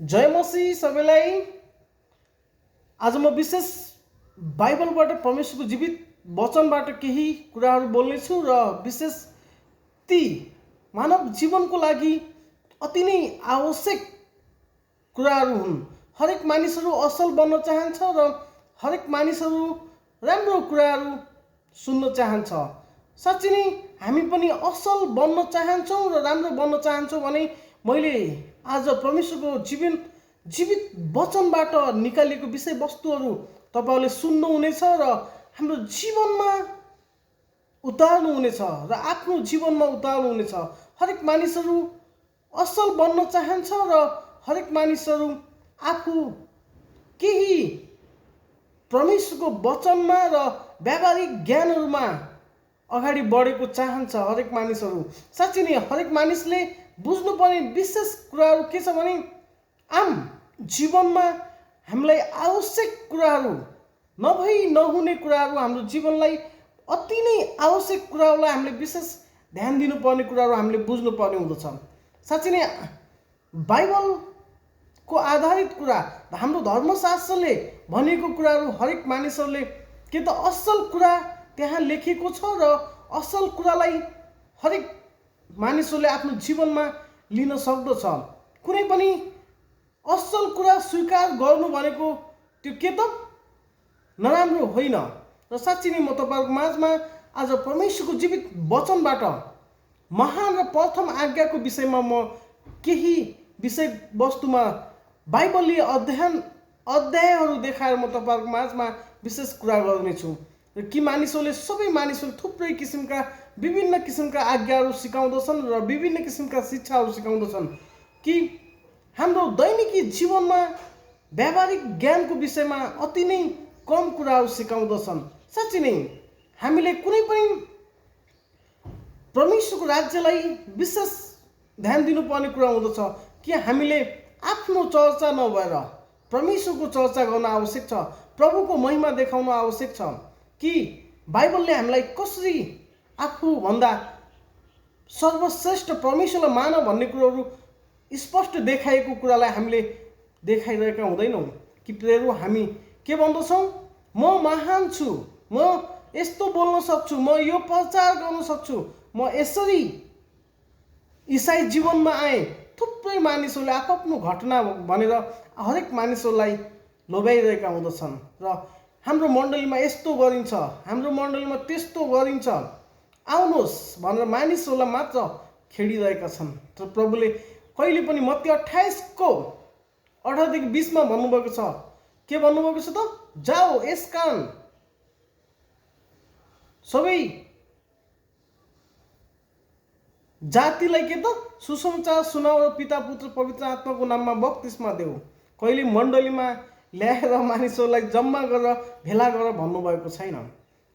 जय मसीह सबैलाई। आज म विशेष बाइबलबाट परमेश्वरको जीवित वचनबाट केही कुराहरू बोल्नेछु र विशेष ती मानव जीवनको लागि अति नै आवश्यक कुराहरू हुन्। हरेक मानिसहरू असल बन्न चाहन्छ र हरेक मानिसहरू राम्रो कुराहरू सुन्न चाहन्छ। साँच्चै नै हामी पनि असल बन्न चाहन्छौँ र राम्रो बन्न चाहन्छौँ भने मैले आज परमेश्वरको जीवित वचनबाट निकालिएको विषयवस्तुहरू तपाईहरूले सुन्नुहुनेछ र हाम्रो जीवनमा उतार्नुहुनेछ र आफ्नो जीवनमा उतार्नुहुनेछ। हरेक मानिसहरू असल बन्न चाहन्छ र हरेक मानिसहरू आफू केही परमेश्वरको वचनमा र व्यावहारिक ज्ञानहरूमा अगाडि बढेको चाहन्छ। हरेक मानिसहरू साँच्चै नै हरेक मानिसले बुझ्नुपर्ने विशेष कुराहरू के छ भने आम जीवनमा हामीलाई आवश्यक कुराहरू नभई नहुने कुराहरू हाम्रो जीवनलाई अति नै आवश्यक कुराहरूलाई हामीले विशेष ध्यान दिनुपर्ने कुराहरू हामीले बुझ्नुपर्ने हुँदछ। साँच्चै नै बाइबलको आधारित कुरा हाम्रो धर्मशास्त्रले भनेको कुराहरू हरेक मानिसहरूले के त असल कुरा त्यहाँ लेखेको छ र असल कुरालाई हरेक मानिसहरूले आफ्नो जीवनमा लिन सक्दछ। कुनै पनि असल कुरा स्वीकार गर्नु भनेको त्यो के त नराम्रो होइन। र साँच्चै नै म तपाईँहरूको माझमा आज परमेश्वरको जीवित वचनबाट महान र प्रथम आज्ञाको विषयमा म केही विषयवस्तुमा बाइबलीय अध्यायहरू देखाएर म तपाईँहरूको माझमा विशेष कुरा गर्नेछु। र कि मानिसहरूले सबै मानिसहरू थुप्रै किसिमका विभिन्न किसिमका आज्ञाहरू सिकाउँदछन् र विभिन्न किसिमका शिक्षाहरू सिकाउँदछन् कि हाम्रो दैनिकी जीवनमा व्यावहारिक ज्ञानको विषयमा अति नै कम कुराहरू सिकाउँदछन्। साँच्चै नै हामीले कुनै पनि परमेश्वरको राज्यलाई विशेष ध्यान दिनुपर्ने कुरा हुँदछ कि हामीले आफ्नो चर्चा नभएर परमेश्वरको चर्चा गर्न आवश्यक छ। प्रभुको महिमा देखाउन आवश्यक छ कि बाइबलले हामीलाई कसरी आफूभन्दा सर्वश्रेष्ठ परमेश्वरलाई मान भन्ने कुरोहरू स्पष्ट देखाएको कुरालाई हामीले देखाइरहेका हुँदैनौँ कि प्रेरौ हामी के भन्दछौँ, म महान छु, म यस्तो बोल्न सक्छु, म यो प्रचार गर्न सक्छु, म यसरी इसाई जीवनमा आएँ। थुप्रै मानिसहरूले आफ्नो घटना भनेर हरेक मानिसहरूलाई लोभ्याइरहेका हुँदछन् र हाम्रो मण्डलीमा यस्तो गरिन्छ, हाम्रो मण्डलीमा त्यस्तो गरिन्छ, आउनुहोस् भनेर मानिसहरूलाई मात्र खेडिरहेका छन्। तर प्रभुले कहिले पनि मत्ती 28:18-20 भन्नुभएको छ, के भन्नुभएको छ त, जाओ यसकारण सबै जातिलाई के त सुसमाचार सुनाऊ र पिता पुत्र पवित्र आत्माको नाममा बप्तिस्मा देऊ। कहिले मण्डलीमा ल्याएर मानिसहरूलाई जम्मा गरेर भेला गरेर भन्नुभएको छैन।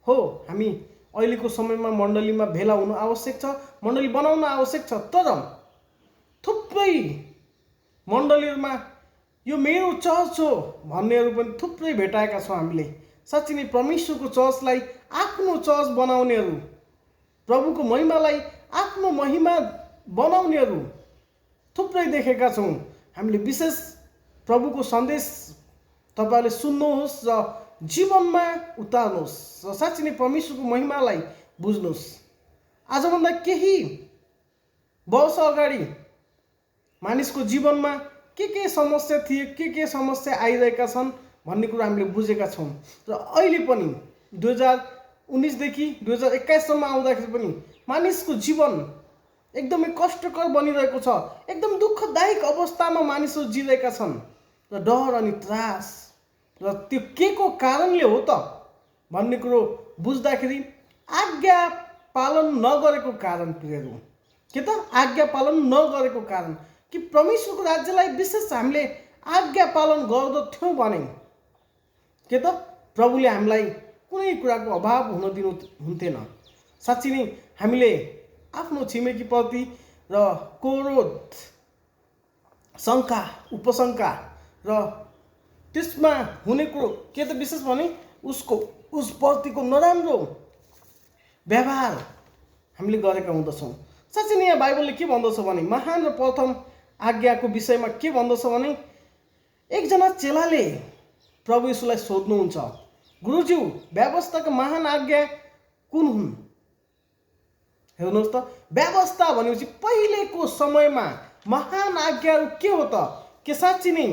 हो, हामी अहिलेको समयमा मण्डलीमा भेला हुनु आवश्यक छ, मण्डली बनाउन आवश्यक छ। तर थुप्रै मण्डलीहरूमा यो मेरो चर्च हो भन्नेहरू पनि थुप्रै भेटाएका छौँ हामीले। साँच्चै नै परमेश्वरको चर्चलाई आफ्नो चर्च बनाउनेहरू, प्रभुको महिमालाई आफ्नो महिमा बनाउनेहरू थुप्रै देखेका छौँ हामीले। विशेष प्रभुको सन्देश तपाईँहरूले सुन्नुहोस् र जीवनमा उतार्नुहोस् र साँच्चै नै परमेश्वरको महिमालाई बुझ्नुहोस्। आजभन्दा केही वर्ष अगाडि मानिसको जीवनमा के समस्या थिए, के समस्या आइरहेका छन् भन्ने कुरा हामीले बुझेका छौँ। र अहिले पनि 2019देखि 2021सम्म आउँदाखेरि पनि मानिसको जीवन एकदमै कष्टकर बनिरहेको छ। एकदम दुःखदायक अवस्थामा मानिसहरू जिरहेका छन् र डर अनि त्रास र त्यो के को कारणले हो त भन्ने कुरो बुझ्दाखेरि आज्ञा पालन नगरेको कारण प्रियहरू, के त आज्ञा पालन नगरेको कारण कि परमेश्वरको राज्यलाई विशेष हामीले आज्ञा पालन गर्दथ्यौँ भने के त प्रभुले हामीलाई कुनै कुराको अभाव हुन दिनु हुन्थेन। साँच्चै नै हामीले आफ्नो छिमेकीप्रति र क्रोध, शङ्का, उपशङ्का र त्यसमा हुने कुरो के त विशेष भने उसप्रतिको नराम्रो व्यवहार हामीले गरेका हुँदछौँ। साँच्चै नै यहाँ बाइबलले के भन्दछ भने महान र प्रथम आज्ञाको विषयमा के भन्दछ भने एकजना चेलाले प्रभु यीशुलाई सोध्नुहुन्छ, गुरुज्यू, व्यवस्थाको महान आज्ञा कुन हुन्? हेर्नुहोस् त, व्यवस्था भनेपछि पहिलेको समयमा महान आज्ञाहरू के हो त? के साँच्ची नै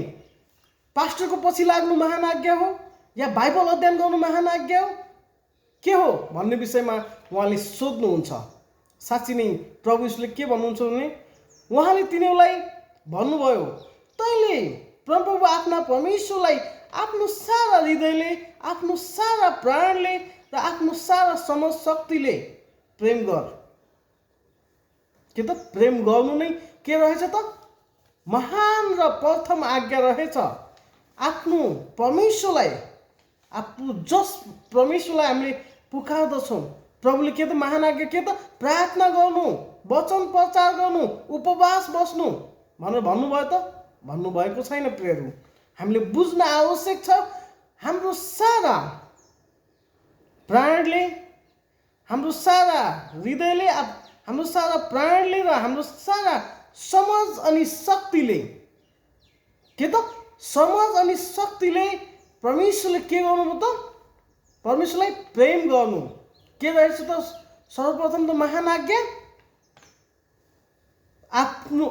पास्टरको पछि लाग्नु महान आज्ञा हो, या बाइबल अध्ययन गर्नु महान आज्ञा हो, के हो भन्ने विषयमा उहाँले सोध्नुहुन्छ। साँच्ची नै प्रभु यीशुले के भन्नुहुन्छ भने उहाँले तिनीहरूलाई भन्नुभयो, तैँले प्रभु आफ्ना परमेश्वरलाई आफ्नो सारा हृदयले, आफ्नो सारा प्राणले र आफ्नो सारा समझ शक्तिले प्रेम गर। के त प्रेम गर्नु नै के रहेछ त? महान र प्रथम आज्ञा रहेछ। आफ्नो परमेश्वरलाई, जस परमेश्वरलाई हामीले पुकार्दछौँ, प्रभुले के त महान आज्ञा के त? प्रार्थना गर्नु, वचन प्रचार गर्नु, उपवास बस्नु भनेर भन्नुभयो त? भन्नुभएको छैन प्रियहरू। हामीले बुझ्न आवश्यक छ, हाम्रो सारा प्राणले, हाम्रो सारा हृदयले, हाम्रो सारा प्राणले र हाम्रो सारा समझ अनि शक्तिले, के त समझ अनि शक्तिले परमेश्वरले के गर्नु त? परमेश्वरलाई प्रेम गर्नु। के रहेछ त सर्वप्रथम त महान आज्ञा? आफ्नो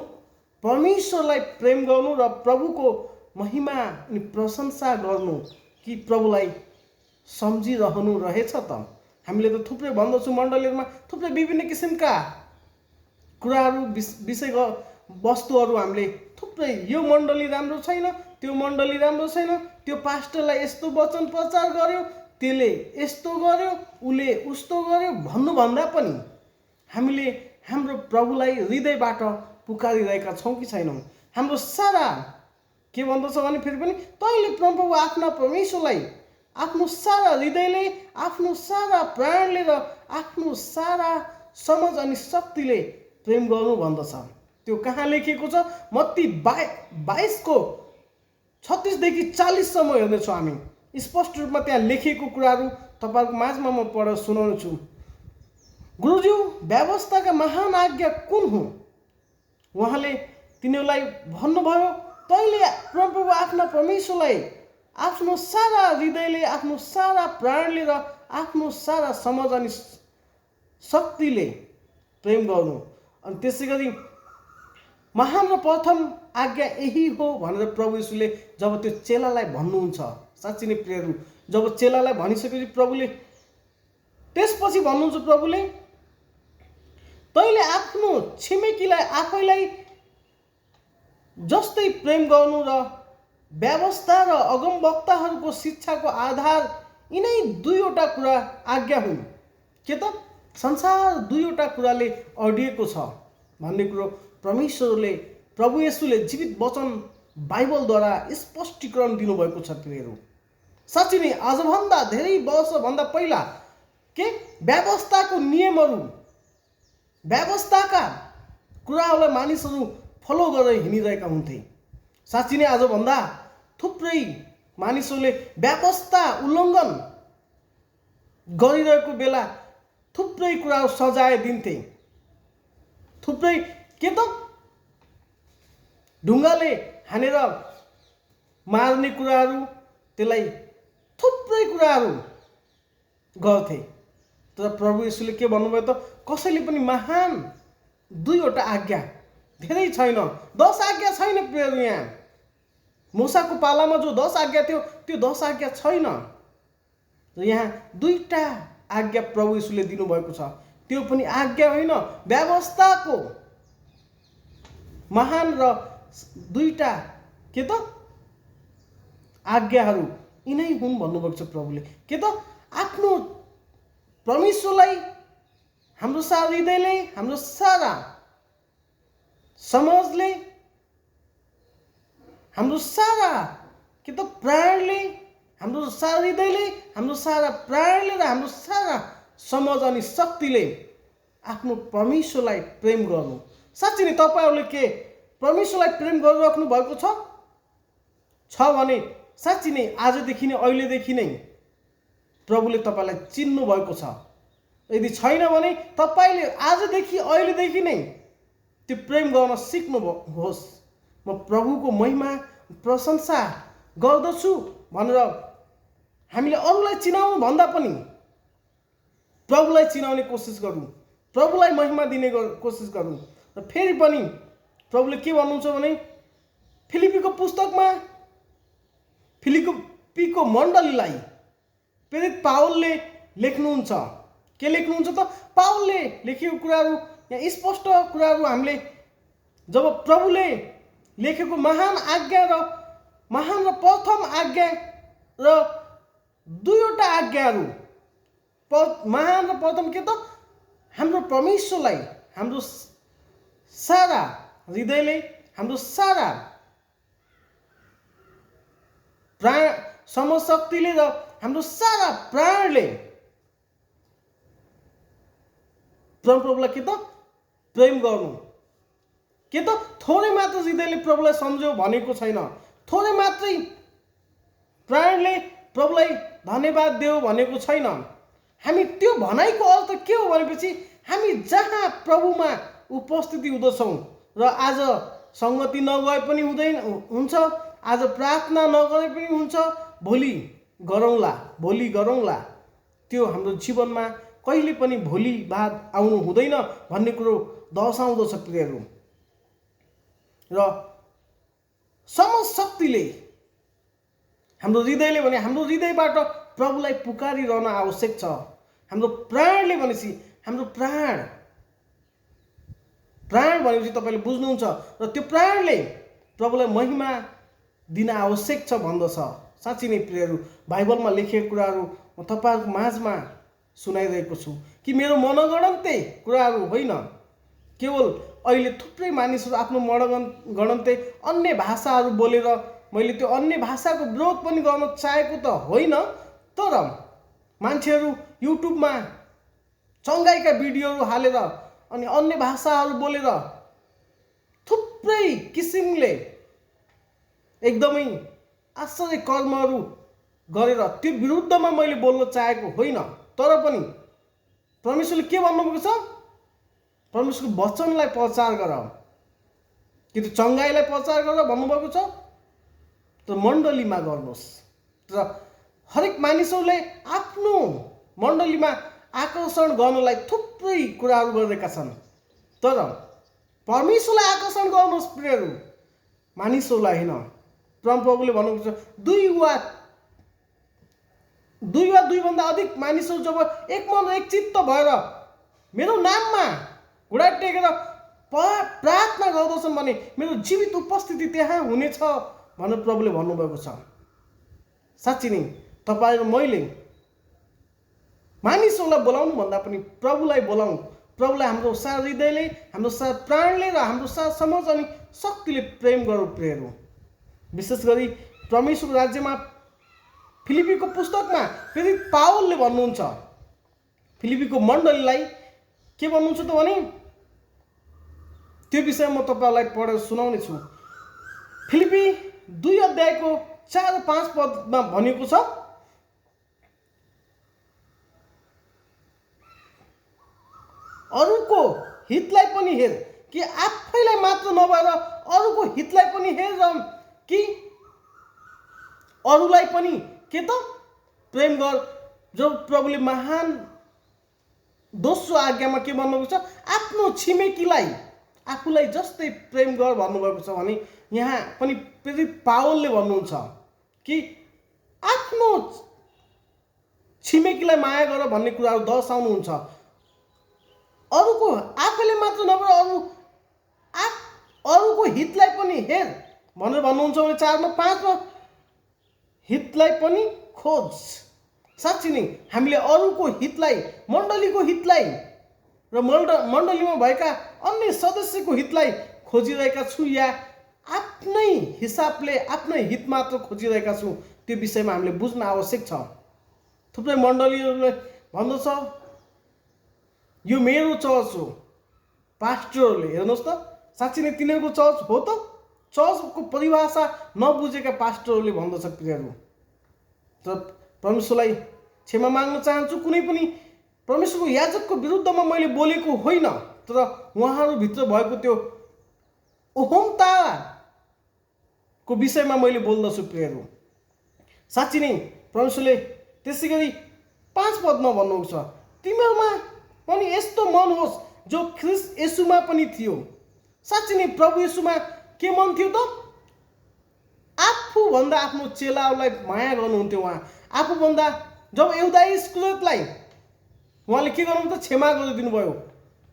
परमेश्वरलाई प्रेम गर्नु र प्रभुको महिमा अनि प्रशंसा गर्नु, कि प्रभुलाई सम्झिरहनु रहेछ त। हामीले त थुप्रै भन्दछौँ, मण्डलीहरूमा थुप्रै विभिन्न किसिमका कुराहरू, विषय वस्तुहरू हामीले थुप्रै, यो मण्डली राम्रो छैन, त्यो मण्डली राम्रो छैन, त्यो पास्टरलाई यस्तो वचन प्रचार गर्यो, त्यसले यस्तो गर्यो, उसले उस्तो गर्यो भन्नुभन्दा पनि हामीले हाम्रो प्रभुलाई हृदयबाट पुकारिरहेका छौँ कि छैनौँ? हाम्रो सारा के भन्दछ भने फेरि पनि, तैँले प्रभु आफ्ना परमेश्वरलाई आफ्नो सारा हृदयले, आफ्नो सारा प्राणले र आफ्नो सारा समझ अनि शक्तिले प्रेम गर्नु भन्दछ। त्यो कहाँ लेखिएको छ? मत्ती 22:36-40 हेर्नेछौँ हामी। स्पष्ट रूपमा त्यहाँ लेखिएको कुराहरू तपाईँहरूको माझमा म पढेर सुनाउनेछु। गुरुज्यू, व्यवस्थाका महान आज्ञा कुन हो? उहाँले तिनीहरूलाई भन्नुभयो, तैँले प्रभु आफ्ना परमेश्वरलाई आफ्नो सारा हृदयले, आफ्नो सारा प्राणले र आफ्नो सारा समझ अनि शक्तिले प्रेम गर्नु। अनि त्यसै गरी महान र प्रथम आज्ञा यही हो भनेर प्रभु यीशुले जब त्यो चेलालाई भन्नुहुन्छ, साँच्ची नै प्रियहरू, जब चेलालाई भनिसकेपछि प्रभुले त्यसपछि भन्नुहुन्छ, प्रभुले तैँले आफ्नो छिमेकीलाई आफैलाई जस्तै प्रेम गर्नु र व्यवस्था र अगमवक्ताहरूको शिक्षाको आधार यिनै दुईवटा कुरा आज्ञा हुन्। के त? संसार दुईवटा कुराले अडिएको छ भन्ने कुरो परमेश्वरले, प्रभु येशूले जीवित वचन बाइबलद्वारा स्पष्टीकरण दिनुभएको छ प्रियहरू। साँच्चै नै आजभन्दा धेरै वर्षभन्दा पहिला के व्यवस्थाको नियमहरू, व्यवस्थाका कुराहरूलाई मानिसहरू फलो गरेर हिँडिरहेका हुन्थे। साँच्ची नै आजभन्दा थुप्रै मानिसहरूले व्यवस्था उल्लङ्घन गरिरहेको बेला थुप्रै कुराहरू सजाय दिन्थे। थुप्रै के त ढुङ्गाले हानेर मार्ने कुराहरू, त्यसलाई थुप्रै कुराहरू गर्थे। तर प्रभु येशूले के भन्नुभयो त? कसैले पनि महान दुईवटा आज्ञा, धेरै छैन, 10 आज्ञा छैन प्रियहरू। यहाँ मूसाको पालामा जो 10 आज्ञा थियो, त्यो 10 आज्ञा छैन। र यहाँ दुईटा आज्ञा प्रभु येशूले दिनुभएको छ। त्यो पनि आज्ञा होइन, व्यवस्थाको महान र दुईटा के त आज्ञाहरू यिनै हुन् भन्नुभएको छ प्रभुले। के त? आफ्नो परमेश्वरलाई हाम्रो सारा हृदयले, हाम्रो सारा समझले, हाम्रो सारा के त प्राणले, हाम्रो सारा हृदयले, हाम्रो सारा प्राणले र हाम्रो सारा समझ अनि शक्तिले आफ्नो परमेश्वरलाई प्रेम गर्नु। साँच्चै नै तपाईँहरूले के परमेश्वरलाई प्रेम गरिराख्नु भएको छ भने साँच्चै नै आजदेखि नै, अहिलेदेखि नै प्रभुले तपाईँलाई चिन्नु भएको छ। यदि छैन भने तपाईँले आजदेखि, अहिलेदेखि नै त्यो प्रेम गर्न सिक्नुहोस्। म प्रभुको महिमा, प्रशंसा गर्दछु भनेर हामीले अरूलाई चिनाउनु भन्दा पनि प्रभुलाई चिनाउने कोसिस गरौँ, प्रभुलाई महिमा दिने कोसिस गरौँ। र फेरि पनि प्रभुले के भन्नुहुन्छ भने फिलिपीको पुस्तकमा फिलिपीको मण्डलीलाई प्रेरित पावलले लेख्नुहुन्छ। के लेख्नुहुन्छ त? पावलले लेखेको कुराहरू यहाँ स्पष्ट कुराहरू हामीले जब प्रभुले लेखेको महान र प्रथम आज्ञा र दुईवटा आज्ञाहरू, महान र प्रथम के त? हाम्रो परमेश्वरलाई हाम्रो सारा हृदयले, हाम्रो सारा प्राण समशक्तिले र हाम्रो सारा प्राणले प्रभुलाई के त? प्रेम गर्नु। के त? थोरै मात्र हृदयले प्रभुलाई सम्झ्यौ भनेको छैन, थोरै मात्रै प्राणले प्रभुलाई धन्यवाद देऊ भनेको छैन। हामी त्यो भनाइको अर्थ के हो भनेपछि हामी जहाँ प्रभुमा उपस्थिति हुँदछौँ र आज सङ्गति नगए पनि हुन्छ, आज प्रार्थना नगरे पनि हुन्छ, भोलि गरौँला, त्यो हाम्रो जीवनमा कहिले पनि भोलि बाद आउनु हुँदैन भन्ने कुरो दर्शाउँदछ प्रियहरू। र समशक्तिले हाम्रो हृदयले भने हाम्रो हृदयबाट प्रभुलाई पुकारिरहन आवश्यक छ। हाम्रो प्राणले भनेपछि हाम्रो प्राण भनेपछि तपाईँले बुझ्नुहुन्छ, र त्यो प्राणले प्रभुलाई महिमा दिन आवश्यक छ भन्दछ। साँच्चै नै प्रियहरू, बाइबलमा लेखिएको कुराहरू म तपाईँहरूको माझमा सुनाइरहेको छु कि मेरो मनगढन्ते कुराहरू होइन। केवल अहिले थुप्रै मानिसहरू आफ्नो मनगढन्ते अन्य भाषाहरू बोलेर मैले त्यो अन्य भाषाको विरोध पनि गर्न चाहेको त होइन, तर मान्छेहरू युट्युबमा चङ्गाइका भिडियोहरू हालेर अनि अन्य भाषाहरू बोलेर थुप्रै किसिमले एकदमै आश्चर्य कर्महरू गरेर त्यो विरुद्धमा मैले बोल्न चाहेको होइन। तर पनि परमेश्वरले के भन्नुभएको छ? परमेश्वरको वचनलाई प्रचार गर, कि त्यो चङ्गाइलाई प्रचार गर भन्नुभएको छ। तर मण्डलीमा गर्नुहोस्। र हरेक मानिसहरूले आफ्नो मण्डलीमा आकर्षण गर्नलाई थुप्रै कुराहरू गरिरहेका छन्, तर परमेश्वरलाई आकर्षण गर्नुहोस् प्रियहरू, मानिसहरूलाई होइन। परमप्रभुले भन्नुहुन्छ दुई वा दुईभन्दा अधिक मानिसहरू जब एक मन र एक चित्त भएर मेरो नाममा घुँडा टेकेर प्रार्थना गर्दछन् भने मेरो जीवित उपस्थिति त्यहाँ हुनेछ भनेर प्रभुले भन्नुभएको छ। साँच्चै नै तपाईँ र मैले मानिसहरूलाई बोलाउनु भन्दा पनि प्रभुलाई बोलाउँ, प्रभुलाई हाम्रो सारा हृदयले, हाम्रो सारा प्राणले र हाम्रो सारा समझ अनि शक्तिले प्रेम गरौँ प्रियहरू। विशेष गरी परमेश्वरको राज्यमा फिलिपीको पुस्तकमा फेरि पावलले भन्नुहुन्छ, फिलिपीको मण्डलीलाई के भन्नुहुन्छ त भने त्यो विषय म तपाईँलाई पढेर सुनाउने छु। फिलिपी 2 अध्यायको 4 र 5 पदमा भनेको छ, अरूको हितलाई पनि हेर, कि आफैलाई मात्र नभएर अरूको हितलाई पनि हेर, कि अरूलाई पनि के त प्रेम गर। जो प्रभुले महान दोस्रो आज्ञामा के भन्नुभएको छ? आफ्नो छिमेकीलाई आफूलाई जस्तै प्रेम गर भन्नुभएको छ भने यहाँ पनि प्रेरित पावलले भन्नुहुन्छ कि आफ्नो छिमेकीलाई माया गर भन्ने कुराहरू दर्शाउनुहुन्छ। अरूको आफैले मात्र नभएर अरूको हितलाई पनि हेर भनेर भन्नुहुन्छ भने 4 मा 5 मा हितलाई पनि खोज। साँच्चै नै हामीले अरूको हितलाई, मण्डलीको हितलाई र मण्डलीमा भएका अन्य सदस्यको हितलाई खोजिरहेका छु या आफ्नै हिसाबले आफ्नै हित मात्र खोजिरहेका छु, त्यो विषयमा हामीले बुझ्न आवश्यक छ। थुप्रै मण्डलीहरूले भन्दछ यो मेरो चर्च हो, पास्टरहरूले, हेर्नुहोस् त साँच्चै नै तिनीहरूको चर्च हो त? चर्चको परिभाषा नबुझेका पास्टरहरूले भन्दछ प्रियहरू। तर परमेश्वरलाई क्षमा माग्न चाहन्छु, कुनै पनि परमेश्वरको याजकको विरुद्धमा मैले बोलेको होइन, तर उहाँहरूभित्र भएको त्यो ओहमताको विषयमा मैले बोल्दछु प्रियहरू। साँच्ची नै परमेश्वरले त्यसै गरी 5 पदमा भन्नुहुन्छ, तिमीहरूमा पनि यस्तो मन होस् जो ख्रीष्ट येशूमा पनि थियो। साँच्ची नै प्रभु येशूमा के मन थियो त? आफूभन्दा आफ्नो चेलाहरूलाई माया गर्नुहुन्थ्यो। उहाँ आफूभन्दा जब यहुदा इस्करियोतलाई उहाँले के गर्नु त? क्षमा गरिदिनु भयो।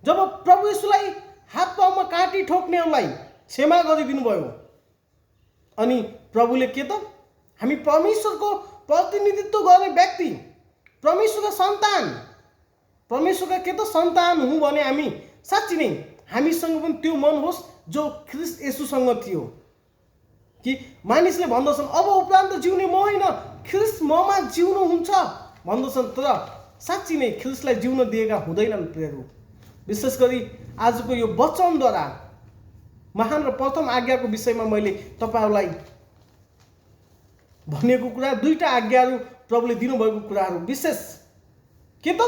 जब प्रभु येशूलाई हात पाउमा काटी ठोक्नेहरूलाई क्षमा गरिदिनु भयो। अनि प्रभुले के त? हामी परमेश्वरको प्रतिनिधित्व गर्ने व्यक्ति, परमेश्वरका सन्तान, परमेश्वरका के त सन्तान हुँ भने हामी साँच्ची नै हामीसँग पनि त्यो मन होस् जो ख्रीष्ट येशूसँग थियो। कि मानिसले भन्दछन् अब उपरान्त जिउने म होइन, ख्रीष्ट ममा जिउनुहुन्छ भन्दछन्, तर साँच्ची नै ख्रीष्टलाई जिउन दिएका हुँदैनन् प्रियहरू। विशेष गरी आजको यो वचनद्वारा महान र प्रथम आज्ञाको विषयमा मैले तपाईहरूलाई भनेको कुरा, 2टा आज्ञाहरू प्रभुले दिनुभएको कुराहरू, विशेष के त?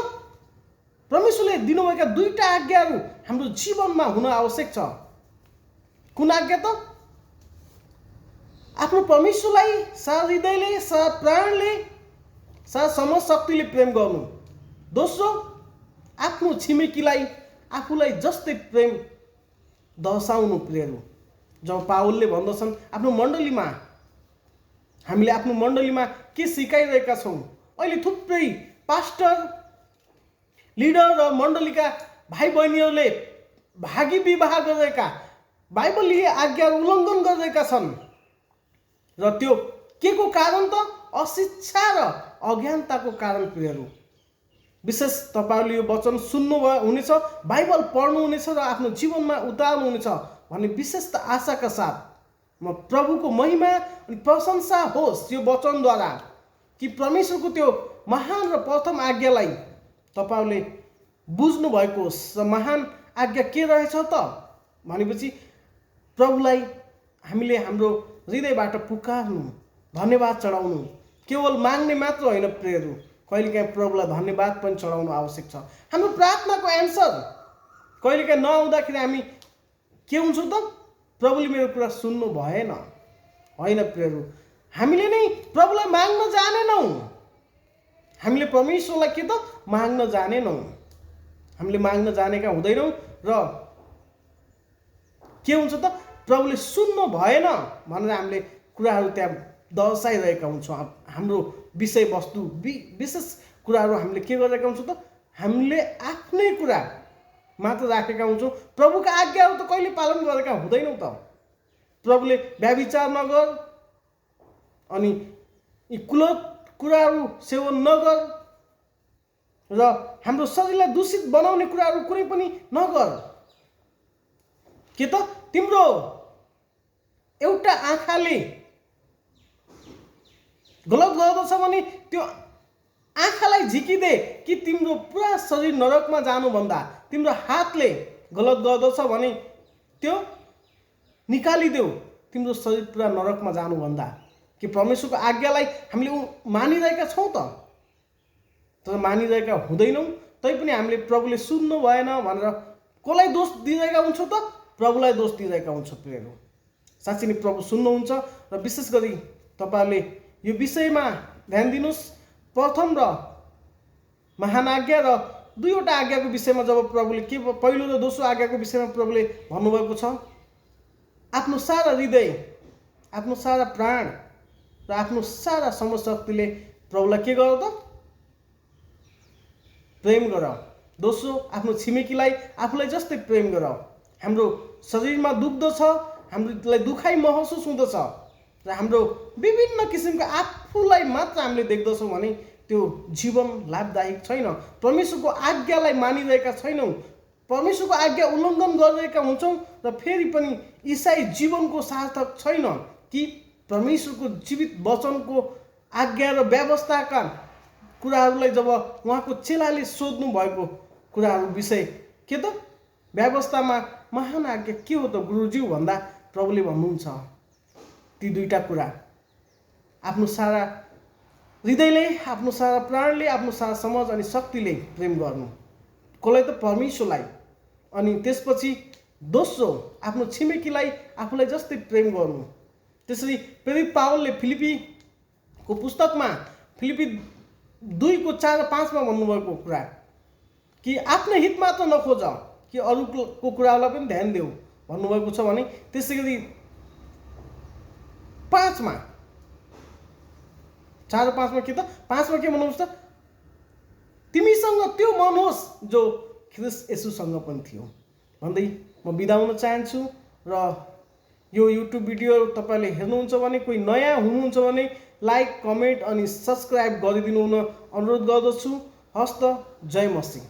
परमेश्वरले दिनुभएका 2टा आज्ञाहरू हाम्रो जीवनमा हुन आवश्यक छ। कुन आज्ञा त? आफ्नो परमेश्वरलाई सारा हृदयले, सारा प्राणले, सारा समस्त शक्तिले प्रेम गर्नु। दोस्रो, आफ्नो छिमेकीलाई आफूलाई जस्तै प्रेम दर्शाउनु प्रियहरू। जब पावलले भन्दछन् आफ्नो मण्डलीमा, हामीले आफ्नो मण्डलीमा के सिकाइरहेका छौँ? अहिले थुप्रै पास्टर, लिडर र मण्डलीका भाइ बहिनीहरूले भागी विवाह गरेका, बाइबलीय आज्ञा उल्लङ्घन गरेका छन्। र त्यो के को कारण त? अशिक्षा र अज्ञानताको कारण प्रियहरू। विशेष तपाईँहरूले यो वचन सुन्नु हुनेछ, बाइबल पढ्नुहुनेछ र आफ्नो जीवनमा उतार्नुहुनेछ भन्ने विशेष आशाका साथ म प्रभुको महिमा अनि प्रशंसा होस् यो वचनद्वारा कि परमेश्वरको त्यो महान र प्रथम आज्ञालाई तपाईँहरूले बुझ्नु भएको होस्। र महान आज्ञा के रहेछ त भनेपछि प्रभुलाई हामीले हाम्रो हृदयबाट पुकार्नु, धन्यवाद चढाउनु। केवल माग्ने मात्र होइन प्रियहरू, कहिलेकाहीँ प्रभुलाई धन्यवाद पनि चढाउनु आवश्यक छ। हाम्रो प्रार्थनाको एन्सर कहिलेकाहीँ नआउँदाखेरि हामी के हुन्छौँ त? प्रभुले मेरो कुरा सुन्नु भएन, होइन प्रियहरू। हामीले नै प्रभुलाई माग्न जानेनौँ। हामीले परमेश्वरलाई के त माग्न जानेनौँ। हामीले माग्न जानेका हुँदैनौँ र के हुन्छ त? प्रभुले सुन्नु भएन भनेर हामीले कुराहरू त्यहाँ दर्शाइरहेका हुन्छौँ। हाम्रो विषयवस्तु विशेष कुराहरू हामीले के गरिरहेका हुन्छौँ त? हामीले आफ्नै कुरा मात्र राखेका हुन्छौँ। प्रभुका आज्ञाहरू त कहिले पालन गरेका हुँदैनौँ त। प्रभुले व्यभिचार नगर, अनि यी कुलत कुराहरू सेवन नगर, र हाम्रो शरीरलाई दूषित बनाउने कुराहरू कुनै पनि नगर। के त? तिम्रो एउटा आँखाले गलत गर्दछ भने त्यो आँखालाई झिकिदे कि तिम्रो पुरा शरीर नरकमा जानुभन्दा तिम्रो हातले गलत गर्दछ भने त्यो निकालिदेऊ तिम्रो शरीर पुरा नरकमा जानुभन्दा। कि परमेश्वरको आज्ञालाई हामीले मानिरहेका छौँ त? तर मानिरहेका हुँदैनौँ। तैपनि हामीले प्रभुले सुन्नु भएन भनेर कसलाई दोष दिइरहेका हुन्छौँ त? प्रभुलाई दोष दिइरहेका हुन्छौँ प्रियहरू। साँच्चै नै प्रभु सुन्नुहुन्छ। र विशेष गरी तपाईँहरूले यो विषयमा ध्यान दिनुहोस्। प्रथम र महान आज्ञा र 2वटा आज्ञाको विषयमा जब प्रभुले के पहिलो र दोस्रो आज्ञाको विषयमा प्रभुले भन्नुभएको छ, आफ्नो सारा हृदय, आफ्नो सारा प्राण र आफ्नो सारा समस्त शक्तिले प्रभुलाई के गर त? प्रेम गर। दोस्रो, आफ्नो छिमेकीलाई आफूलाई जस्तै प्रेम गर। हाम्रो शरीरमा दुख्द छ, हामीलाई दुखाइ महसुस हुँदछ र हाम्रो विभिन्न किसिमका आफूलाई मात्र हामीले देख्दछौँ भने त्यो जीवन लाभदायक छैन। परमेश्वरको आज्ञालाई मानिरहेका छैनौँ, परमेश्वरको आज्ञा उल्लङ्घन गरिरहेका हुन्छौँ र फेरि पनि ईसाई जीवनको सार्थक छैन। कि परमेश्वरको जीवित वचनको आज्ञा र व्यवस्थाका कुराहरूलाई जब उहाँको चेलाले सोध्नु भएको कुराहरू विषय के त? व्यवस्थामा महान आज्ञा के हो त गुरुज्यू भन्दा प्रभुले भन्नुहुन्छ ती 2टा कुरा, आफ्नो सारा हृदयले, आफ्नो सारा प्राणले, आफ्नो सारा समझ अनि शक्तिले प्रेम गर्नु। कसलाई त? परमेश्वरलाई। अनि त्यसपछि दोस्रो, आफ्नो छिमेकीलाई आफूलाई जस्तै प्रेम गर्नु। त्यसरी प्रेरित पावलले फिलिपीको को पुस्तकमा फिलिपी 2:4-5 भन्नुभएको कुरा कि आफ्नो हित मात्र नखोज कि अरूको कुरालाई पनि ध्यान देऊ भन्नुभएको छ भने त्यसै गरी 5 4-5 के त 5 के भन्नुहुन्छ त तिमीसँग त्यो मन होस् जो ख्रिस्ट येशूसँग पनि थियो भन्दै म बिदा हुन चाहन्छु। र यो युट्युब भिडियो तपाईले हेर्नुहुन्छ भने कोही नयाँ हुनुहुन्छ भने लाइक कमेन्ट अनि सब्स्क्राइब गरिदिनु हुन अनुरोध गर्दछु। हस्त जय मसीह।